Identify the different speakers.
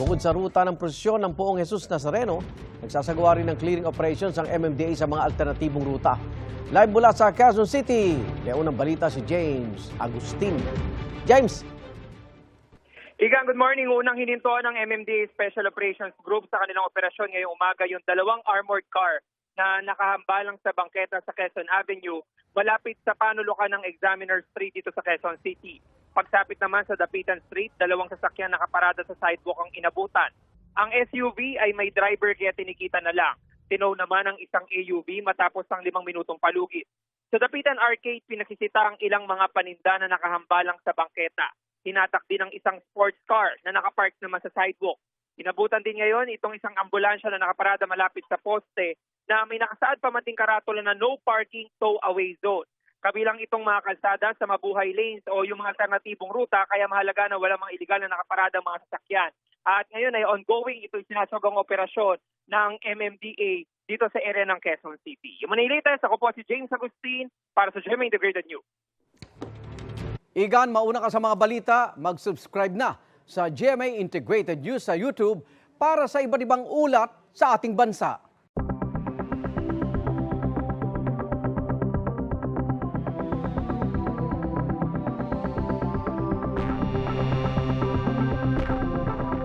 Speaker 1: Bukod sa ruta ng prosesyon ng Poong Jesus Nazareno, nagsasagawa rin ng clearing operations ang MMDA sa mga alternatibong ruta. Live mula sa Quezon City, may unang balita si James Agustin. James!
Speaker 2: Igang, good morning. Unang hininto ng MMDA Special Operations Group sa kanilang operasyon ngayong umaga yung dalawang armored car na nakahambalang sa bangketa sa Quezon Avenue malapit sa panulukan ng Examiner Street dito sa Quezon City. Pagsapit naman sa Dapitan Street, dalawang sasakyan nakaparada sa sidewalk ang inabutan. Ang SUV ay may driver kaya tinikita na lang. Tinaw naman ang isang AUV matapos ang 5 minutong palugit. Sa Dapitan Arcade, pinakisita ang ilang mga paninda na nakahambalang sa bangketa. Hinatak din ang isang sports car na nakapark naman sa sidewalk. Inabutan din ngayon itong isang ambulansya na nakaparada malapit sa poste na may nakasaad pa man ding karatula na no parking tow away zone. Kabilang itong mga kalsada sa mabuhay lanes o yung mga alternatibong ruta kaya mahalaga na walang mga iligal na nakaparada mga sasakyan. At ngayon ay ongoing ito'y sinasagang operasyon ng MMDA dito sa area ng Quezon City. Yung Manila, ako po si James Agustin para sa GMA Integrated News.
Speaker 1: Igan, mauna ka sa mga balita, mag-subscribe na sa GMA Integrated News sa YouTube para sa iba't ibang ulat sa ating bansa.